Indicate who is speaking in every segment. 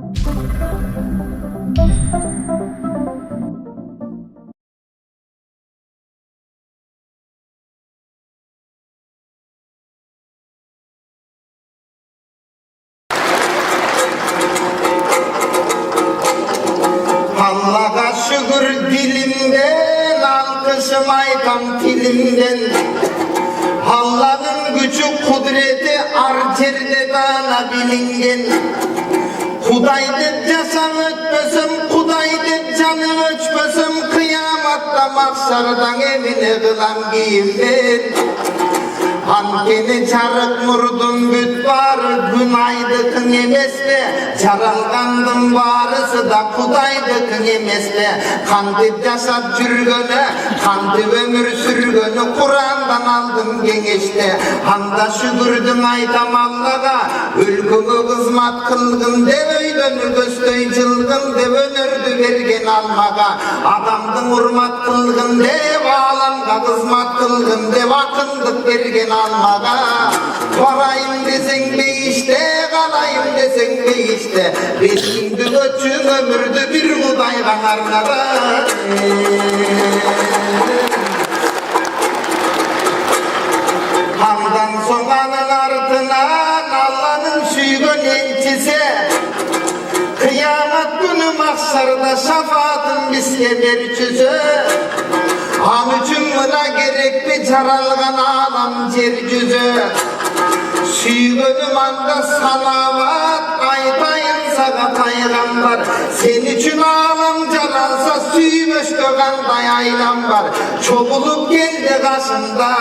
Speaker 1: Allah'a şükür dilimden, alkışım aytam dilimden. Allah'ın gücü kudreti arcerde dana bilingen. Kuday dep jasam ötmesem, kuday dep canım öçmesem, kıyamatta mahşardan emine kılam giyimden. Ankeni çarık murdum büt var, gün aydıkın emes be. Çaralgandım varısı da kudaydıkın emes be. Kantip yaşap jürgönü, kantip ömür sürgönü, Kur'an'dan aldım genişte. Handa şükürdüm aytam Allah'a, ülkümü kızmat kılgın de öydönü göstöy çılgın de önürdü vergen almağa. Adamdın urmat kılgın de bağlamga kızmat kılgın de vakındık vergen almağa. Varayım desen be işte, kalayım desen be işte. Besindi göçün ömürdü bir kudayga arnağa. Hamdan soğanın ardından Allah'ın süygün elçisi. Kıyamet günü mahşarda şafaatın bizge berçüsü. Ham üçün mına gerekli çaralgan alam cercüzü. Süygünüm anda salavat aytayın sağa paygambar. Sen için alam caralsa süymüş döganday aylam var. Çobulup geldi karşımda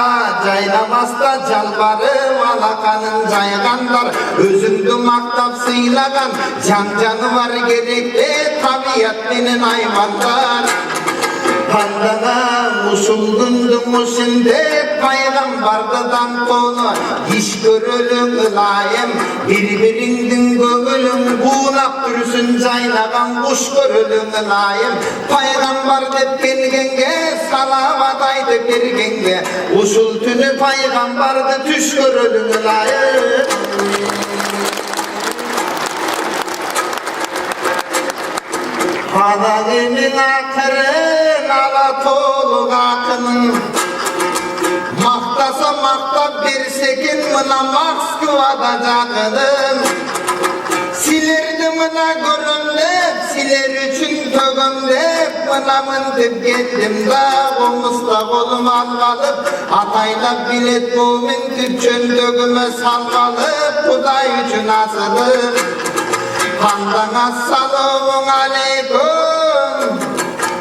Speaker 1: caylamazda calbarım alakanın cayganlar. Özümdü maktap sıylagan can canı var gerekli tabiat benim hayvanlar. Pandana musuldundu musinde paygambardadan konu iş görülün ılayım birbirindin gönülün buğnak dursun caynagan kuş görülün ılayım paygambar dep gelgenge salavat aydı bergenge usul tünü paygambardı түш görülün ılayım. Hadagimin akırın ala toluk akının. Maktasa maktap bersekin mına Moskvada jakının. Silerdi mına görümlep, siler üçün tögümlep, mına mındip geldim da, omusla kolum algalıp, ataylap bilet mumin tüpçön dögüme salgalıp, Kuday üçün asılıp. Handan assalamun aleyküm.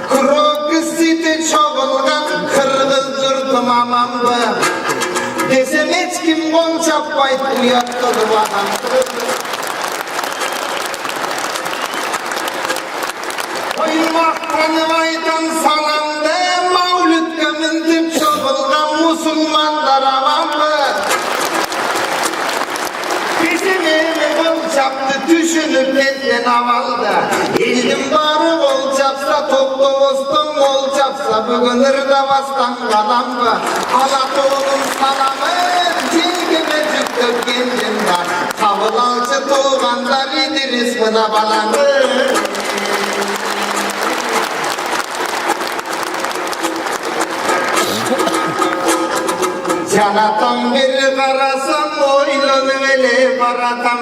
Speaker 1: Kuru kısiti çoğulgan kırgız yurtum amamdı. Desem hiç kim kol çapmayıp uyattırı vatandı. Oymaktanı aydan salamdı. Mavlüt gömüntüp çoğulgan musulmanlar amamdı. Bizim evime kol çaptı düşünüp benden avalda. Eldim barı kol çapsa toplu olsun kol çapsa bugün ırdavastan kalan mı? Alatoğlu'nun salamı cilgime cüktür geldim var. Tavılalcı tuğanlar İdris buna balanı. Canatam bir karasam oylunu vele baratam.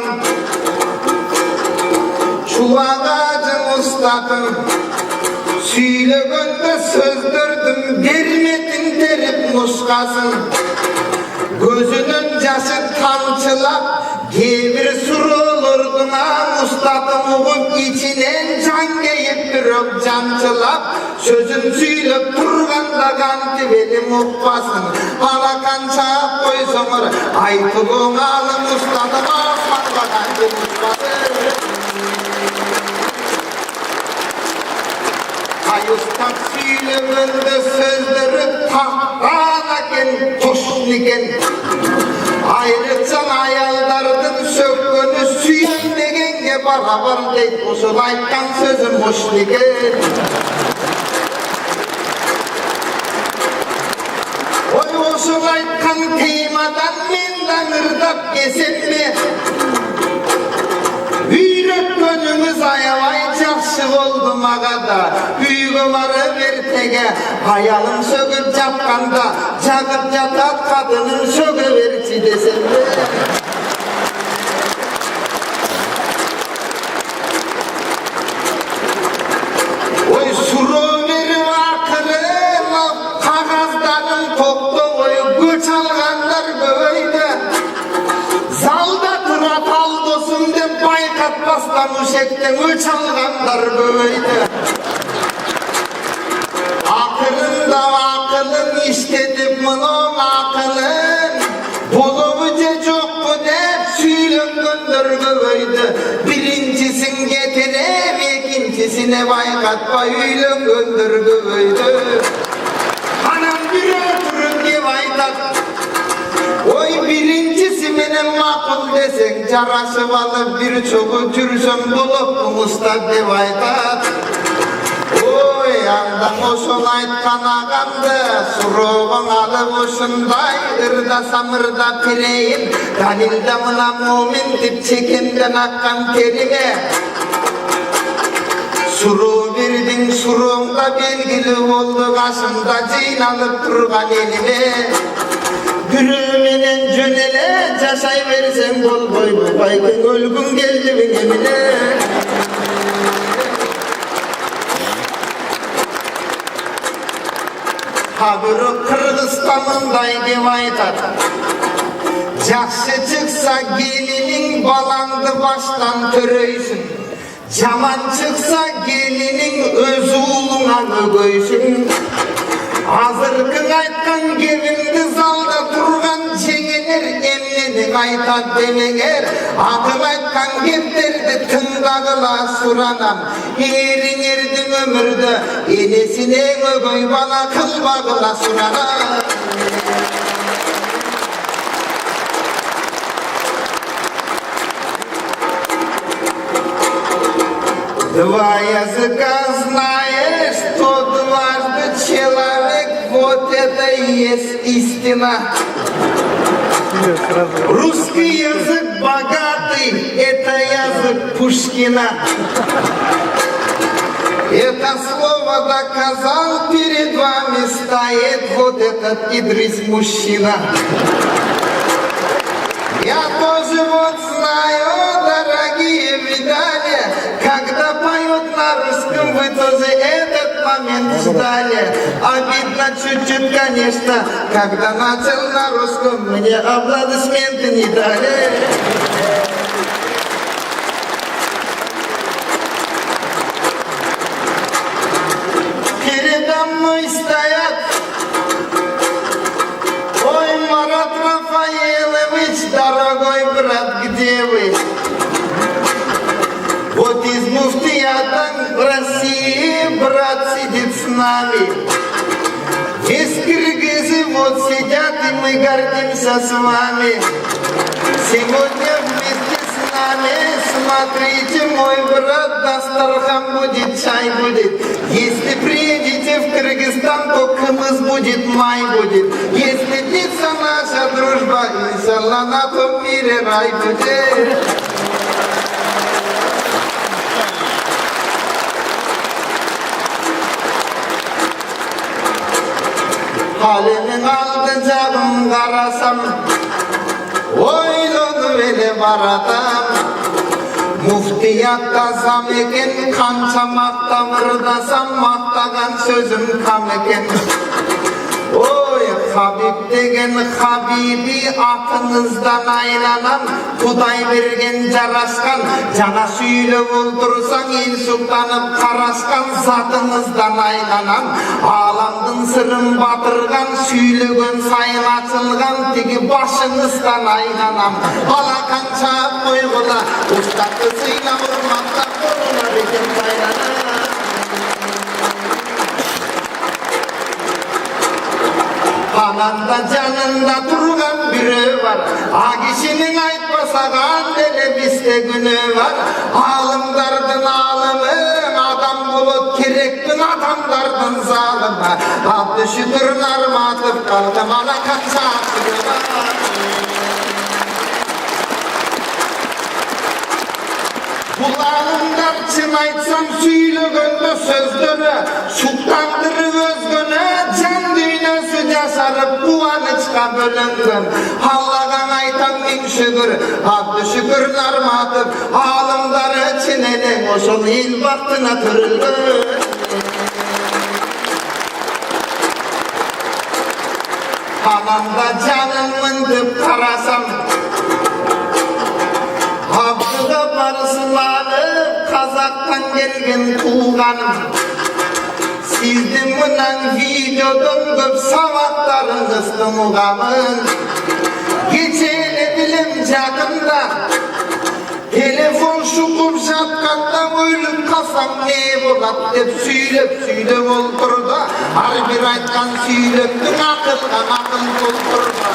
Speaker 1: Çulak ağacın ustadım. Süylөгönde sözdürdüm bermetin terip muskasın. Gözünün jaşı tamçılap kebir surulurdun ha ustadım uğup içinen can geyip durup cancılap. Sözün süylöp turganda kanti beli muhbasın. Alakan çağıp koysunur aytılığın alın ustadım asmakla kanti muhbasın. Ayustak süylögönde sözleri tahtanaken toşniken. Ayrıca ayaldardın sökkönü süyen degenge barabar deyip usul ayttan sözüm hoşniken. Oy usul aytkan kıymadan menden ırdap kesem mi? Üyrötkönümü oldu mağada. Büyüğü varı vertege, hayalım söküp yapkanda, çakıp yatat kadının sökü verçi desem de. Oy suru verim akılım, kağızdanın toplu oyu göç alganlar böyle. Zalda tırat aldosum de baykatmastan uşekten öç alganlar böyle. Akılın da akılın iştedip bunun akılın. Bulumu ce çok bu dep süylüm göndür böyle. Birincisini getirip ikincisine baykatma üylüm göndür böyle. Anam bir ötürün diye baykat. Oy birincisi benim makul desen caraşı alıp bir çoğu türsün bulup bu Mustafa devaytat. Oy andan oşun aytkan ağamdı suruğun alıp oşunday ırda samırda pireyim Dalilde mına mumin dip çekimden akkan terime Suru verdin suruğunda belgili oldu kaşımda ceyn alıp durgan elime Gülümenen cönele caşay versen bol boy bu baygın ölgün geldi benemine Habırı Kırgızistan'ınday devaytat Jakşı çıksa gelinin balandı baştan töröysün Jaman çıksa gelinin öz uğluna göysün Hazırkın aytkan gelindi zalda turgan çeğenir emnini aytat demeger Akıl aytkan gepterdi tındagıla suranam Erin erdin ömürde enesine ögöy bana kılbagıla suranam Два языка знаешь, то дважды человек, вот это и есть истина. Русский язык богатый, это язык Пушкина. Это слово доказал, перед вами стоит вот этот Идрис мужчина. Я тоже вот знаю, дорогие видали, когда поют на русском, вы тоже этот момент ждали. Обидно чуть-чуть, конечно, когда начал на русском, мне аплодисменты не дали. Передо мной стоят, ой, Марат Рафаэлович, дорогой брат, где вы? Вот из муфтията в России брат сидит с нами. Из киргизы вот сидят, и мы гордимся с вами. Сегодня вместе с нами, смотрите, мой брат, дастархан будет, чай будет. Если приедете в Кыргызстан, то кымыз будет, май будет. Если длится наша дружба, иншалла на том мире рай будет. Halimin aldı canım karasam Oylonu vele baratam Muftiyatta zam eken Kança makta mırdasam Maktagan sözüm kam eken Oy Habib degen Habibi atınızdan aylanan Kuday bergen jaraskan Jana süyle oldursan el sultanıp karaskan Zatınızdan aylanan Alamdın sırrın batırgan Süylegen sayın açılgan Tigi başınızdan aylanan Alakan çağıp koygula Ustakısıyla vurmakta Koluna bekim saylanan Ananda canında durgan biri var A kişinin aytmasagan dele bizde günü var Alımdardın alımı adam bulup kerektin adamdardın zalımı Abdü şükür narmatıp kaldım alakan çağıp Kulağımdan çın aytsam süylü gönder sözleri suktandırır özgüne, can dünyası casarıp kuvanıçka bölüngün. Allah'dan aytan min şükür, abdü şükür narmatıp, alımları çinene, oşul il vaktına türülgün. Anamda canımın dıp karasam, Abdü'de barısılanıp, Kazak'tan gelgen tuğanım. Sizden mınan videodun köp savaklarınızdı muğamın. Geçeni bilim cadımda, telefon şukup şatkanda ölüp kalsam ne bolat dep süylep olturdu. Har bir aytkan süylöptün akılgan akıl doldurdu.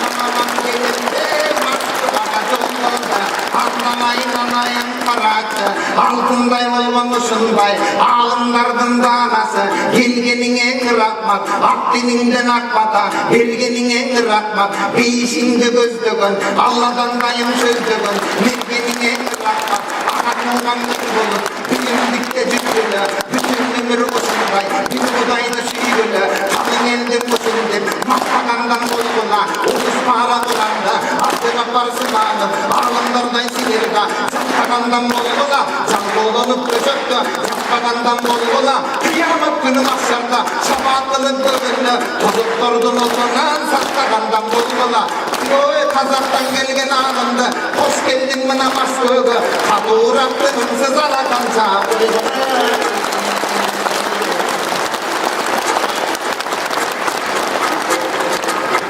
Speaker 1: Anlamak gelimde maktı bana jollarda, anlamayın anayın karatı, altınday olmamışınday alımlardın danası. Gelgenine kırakmak, Akdeninden akmata, belgenine kırakmak, beyişinde gözdögün, Allah'dan dayım sözdögün, mergenine kırakmak, akatılganlık bulup, bilimlikte cübbüle, bütün ömür usunday, bir budayını süyüle, kalın elden usundim, makbakandan bolguna, 30 para bulanda, adıma parsılanıp, alımlardan sinirga, zakkagandan bolguna, canlılanıp köşöktü, zakkagandan bolguna, kıyamet günü mahşarda, şabaatının göbünü, tozuklardın otunan, saklagandan bolguna. Oy Kazak'tan gelgen ağımdı, hoş geldin mi namaz köyge, kabuğur aklımsız alakan çağırdı.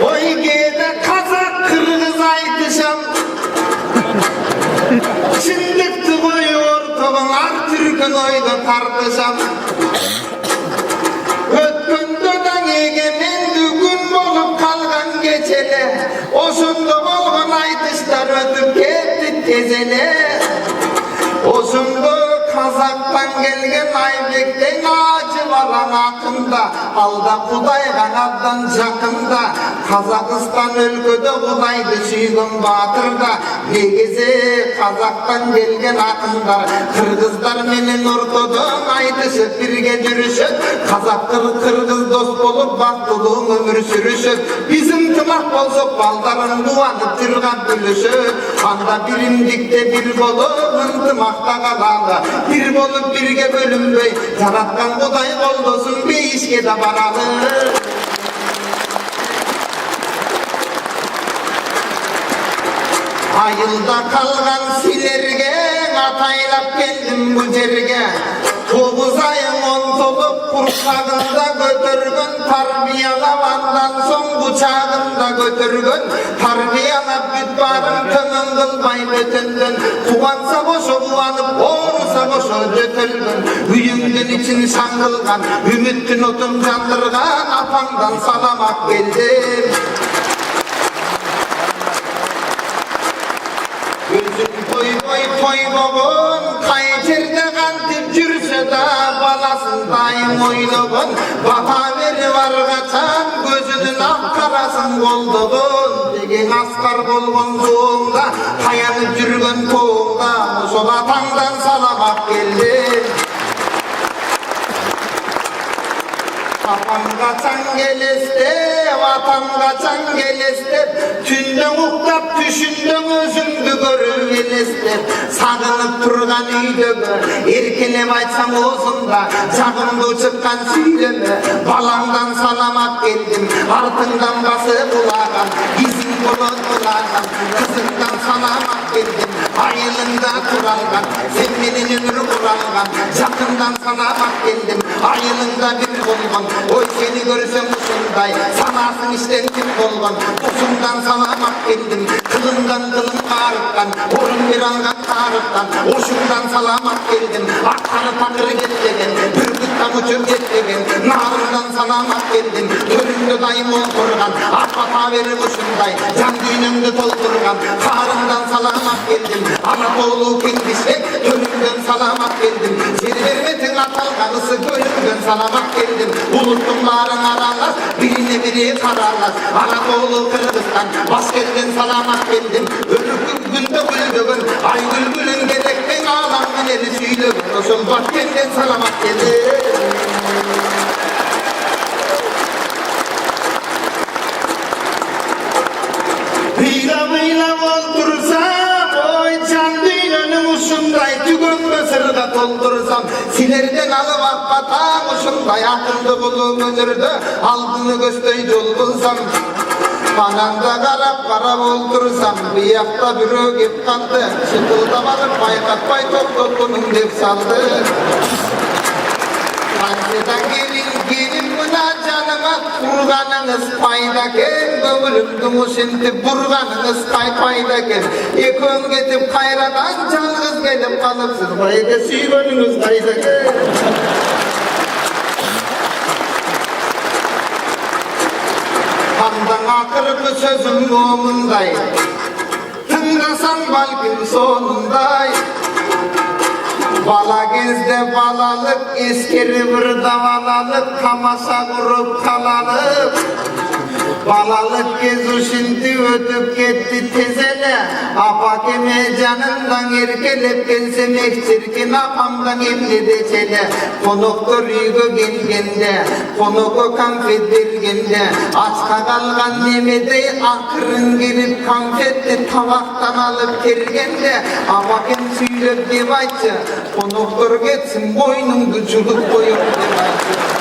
Speaker 1: Oy gede Kazak Kırgız aytışam, çinlikti koy ortağın ar Türk'ün oyda tartışam. Ötkündöden egemendi gün bolup kalgan geçele, oşunda bolgan aytışlar ötüp ketti tezele. Oşunda Kazak'tan gelgen Aybek'ten ağacı varan akında, alda Kudaygan abdan jakında, Kazakistan ülkede Kudaydı süygün batırda. Negeze Kazak'tan gelgen akınlar, Kırgızlar menen ortadan aytışıp birge жүрüşüp, Kazak Kırgız dost bolup baktılığın ömür sürüşüp, bizim tımak bolsuk baldarın duanıp tırgan bölüşüp, anda birimlikte bir bolup ıntımakta kalalı, bir bolup birge bölünbey, yaratkan Kuday oldosun bir işke de baralı. Ayılda kalgan silerge, ataylap geldim bu cerge. 9 ayın 10 tolup kursağında götürgün, tarbiyalavandan son bıçağında götürgün. Tarbiyalap bütbarım tönün kılmay bütündün, kuvansa boşu kuvanıp, oğrusa boşu dötülgün. Üyüngün için şangılgan, ümittün otum jandırgan, apandan salamak geldim. Gözüm toy babın, kayçerde kantip jürse da balasın dayım oynugun. Bata veri var kaçan, gözünün ak karasın koldugun. Degen askar bolgon soğunda, kayanıp jürgön toğunda, sol atandan salamak geldim. Vatan kaçan geleste, vatan kaçan geleste, tünden uktap düşündüm özümdü görür geleste. Sağınıp turgan üydömü, erkelep aytsam ozunda, çağımdı çıkkan süyleme, balandan salamak geldim, altından bası bulagan, izin bulun bulagan, kızından salamak geldim, ayılında kuralgan, sen menin ömür kuralgan, yakından salamak geldim, ayılında bir bulgan. Oy seni görsem usunday, sanasın işten kim bolgan, usundan salamak geldim, kılından kılın karıktan, orun bir algan karıktan, oşundan salamak geldim, akkanı takırı getlegen, bürgüttan uçup getlegen, narından salamak geldim, törümde dayım oturgan, akbata verir usunday, can düğünümde doldurgan, karından salamak geldim, Anadolu kendisek, törümden salamak geldim, seni vermetin atalganısı, bölümden salamak geldim, bulutlarım aralar, birine biri kararlar. Anadolu Kırgızstan, Baskel'den salamat geldim. Ölür günde güldüğün, ay gülgülün gerekten ağlamın eli süylüğün. oşol Batkent'ten salamat geldi. Hıyla oldursam, oy can dünyanın uşunday tügün sırda doldursam, silerden alıp akbatam uşunday akıldı bulup önürde, aldını göstey yol bulsam, kananda karap oldursam, bir yakta bir ögep kaldı, çıkılda balıp baykatpay toplumunum dep saldı. Kancıdan gelin buna canıma Burganınız paydaken Böbülümdüm uşinti burganınız paydaken Ekön getip kayradan canınız gelip kalıpsız Bayda süygönünüz kaydaken Hamdan akırıp sözüm omunday Tındasan balgın sonunday Bala gezde balalık, eskeri bir davalalık, kamasa kurup kalalık. Balalık gez uşinti ötüp gitti tezene, apa keme canından erkelep gelsemek çirkin apamdan emni deçene. Konuktur yügü gelgende, konuku kanfet bergende, açka kalgan nemede akırın gelip kanfetti tavaktan alıp tergende. Apa kem süylep debayçı, konuktur getsin boynumdu çuluk koyup debayçı.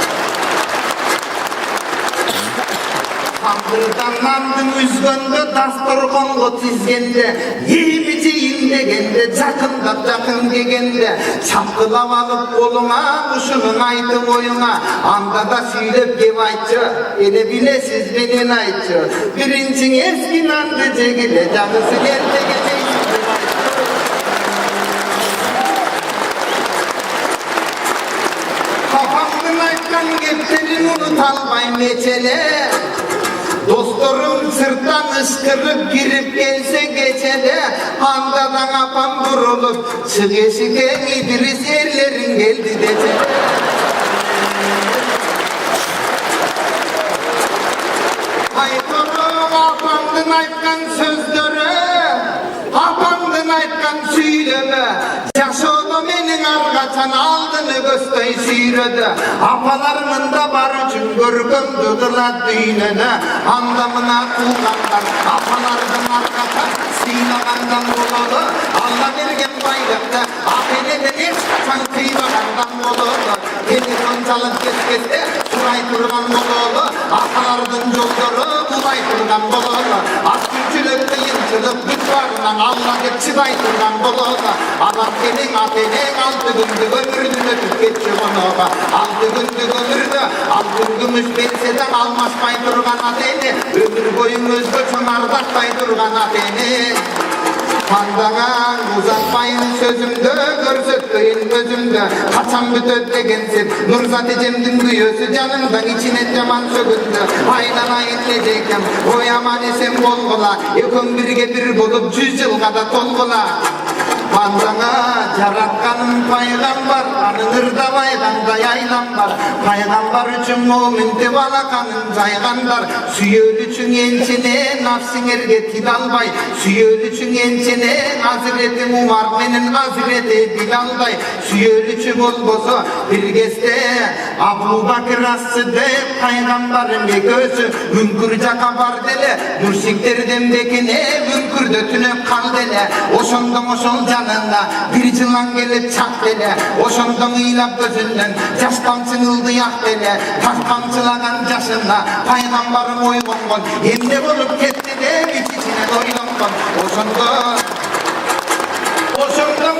Speaker 1: Kandırdanlandım üzgünde, dasturkongu tizgende, yemeyeceğim degende, jakın degende, çapkılap alıp koluna, uşunun aytı boyuna, anda da süylep gep aytçı, ele bilesiz benen aytçı, birincin eskin andı cegile, canısı gelde geleyim dep aytçı. Kafamdın aytkan geplerin unutalmay meçele, dostlarım sırttan ıskırıp girip gelse geçede Handadan apam durulup çıgeşigen İdris erlerin geldi decede Haytorum apamdın aytkan sözleri Apamdın aytkan süyleme Yaşoğlu menin argaçan aldığını göstey süyredi Apalarımın da bar üçün görgüm dudular düğünene Andamına uğanlar apalarımın argaçan Sıylagandan bulalı Allah vergen bayrakta Apeleden hiç kaçan kıymagandan bulalı Telefon çalıp geçkese Suray turgan bulalı Apalarımın yolları bulay turgan bulalı Askürçülük kıyımçılık bütvarından Allah hep çıday turgan bulalı Adam senin atenek altı gündü ömrünü tüketçi onuğa Altı gündü ömrünü altın gümüş benseden almaşmay durgan ateni Ömür boyun özgöçün ardaktay durgan ateni Pandana uzatmayın sözümdü, görsetmeyin gözümdü Kaçan bütöt degensin, Nurzat Ecem'din büyüsü canımdan içine caman sökündü Aynan ayıtlayacağım, o yaman esem bolgula Yekön birge bir bulup 100 yılgada tolgula Pandana jaratkanım paygambar, anınırda bayganda yaylanlar Paygambar üçün müminti balakanın caygandar Süyöl üçün ençine nafsin erge til albay Süyöl üçün ençine Hazreti Umar menin Hazreti Bilal'day Süyöl üçün olbozu bir gezde Abu Bakır as-Sıddık paygambarın bir gözü Münkür cakabar dele mürşikler demdekine Münkür dötünüp kal dele Oşondum oşol canında bir cılan gelip çak dele Oşondum ıylap gözünden Yaş tamçınıldı yak dele Taş tamçılagan yaşında Paygambarım oygongon Emde bolup ketti de iç içine doylangon Oşondum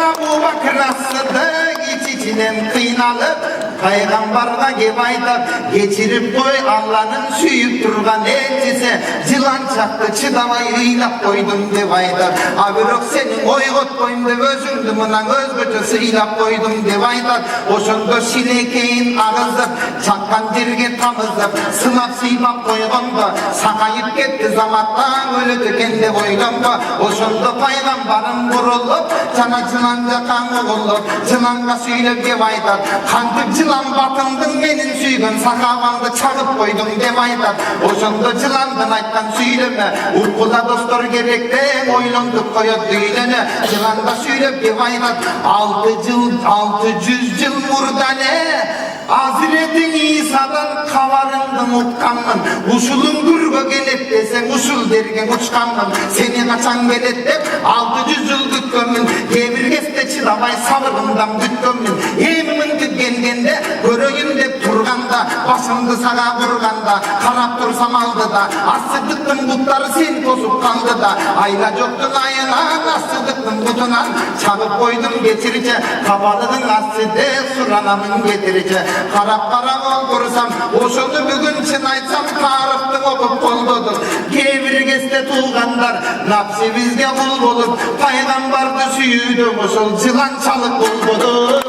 Speaker 1: Abu Bakır as-Sıddık iç içinen kıynalıp Paygambarga gep aytap geçirip koy Allah'ın süyüp turgan elçisi Cılan çaktı çıdamay ıylap koydum dep aytap Abirok senin oygot koyum dep özündü mınan özgöçö sıylap koydum dep aytap Oşondo şilekeyin ağızıp çakkan jerge tamızıp Sınap sıybap koygonda sakayıp ketti zamattan ölüdü kende boylanba Oşondo paygambarım vurulup Sana cılanja kanı olup Cılanga süylep gep aytap Kantıp Çılan batındın menin süygün sakavamdı çağıp koydum dem aytat. Oşonda çılandın ayttan süyleme. Uykuda dostlar gerekten oylunduk koyat düylene. Çılanda süylep dem aytat. 600 yıl murdane. Hazretin İsa'dan kavarındın uqqanmın. Uşulun gürgö gelip desen usul dergen uçkanmın. Seni kaçan gelet dep 600 yıl gütkönmün. Devirgeste çılamay sabırımdan gütkönmün. Emimin gütgengende göröyün dep turganda. Başımdı sağa vurganda. Karap tursam aldı da. Asıdıktın butları sen tosup kaldı da. Ayla joktun ayına asıdıktın butunan. Çağıp koydum getirice. Kabalının asıde suranamın getirice. Karap karap oldursam, oşunu bugün için aytsam tarıktın okup koldudur. Kevirgeste tuğganlar, nafsi bizge kul bolup, paygambardı süyüdüm oşul çılan çalık bulbudur.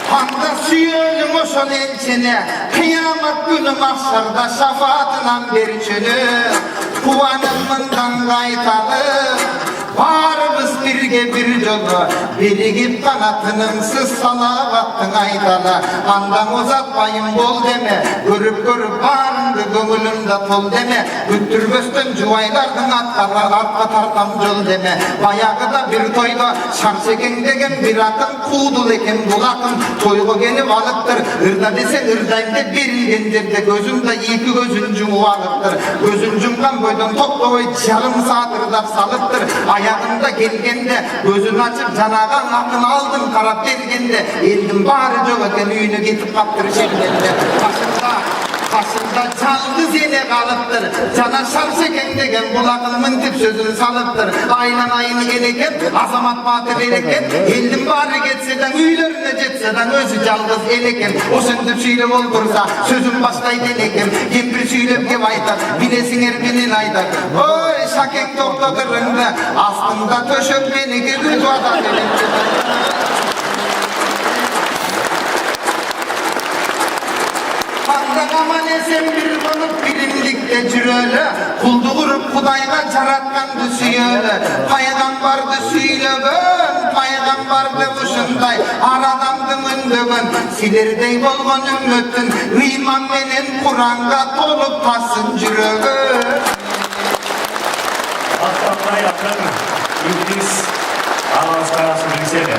Speaker 1: Handa süyülüm oşul elçine, kıyamet günü mahşarda şafaatından berçünü. Kuvanımından gaytalı, varımız birge bir jolu, birigip kanatınımsız salavattın aytala. Andan uzatmayın bol deme, görüp varındı gönlümde tol deme. Güttürgöstün cuvaylardın arka tartam jol deme. Bayağı da bir toyda şarşeken degen bir akın, kuğdul eken bul akın. Toygu gelip alıptır, ırda desen ırdayım de berilgen derde. Gözümde iki gözün cumu alıptır. Gözün cumgan boydan topla yarım saatırdap salıptır. Ayağımda gelgende gözünü açıp canagan akın aldım karap gelgende. Eldim bari yok eken üyünü getip kaptır şergende. Başımda çaldı zene kalıptır. Cana şarşeken degen bulakılımın tip sözünü salıptır. Aynan ayını geleken azamat batı vereken. Eldim bari getseden üylerine cetseden özü calgız eleken. O sündüp süylep olursa sözüm başkaydı eleken. Kempir süylep gem aytar bilesin erbinin aytar. Oy şaken topladırında aslında töşüp beni gibi duada eleken. Aman esen bir balık bilimlikte cüröle. Kuldu kurup kudayga çaratkandı süyöle. Paygambardı süylögön, paygambardı uşunday. Aradamdı mündögön, silerdey bolgon ümmötün. İman menen Kur'an'ga tolup tasın cürögön.
Speaker 2: Aslanlar yaprakın, İngiliz avans karası bilsene.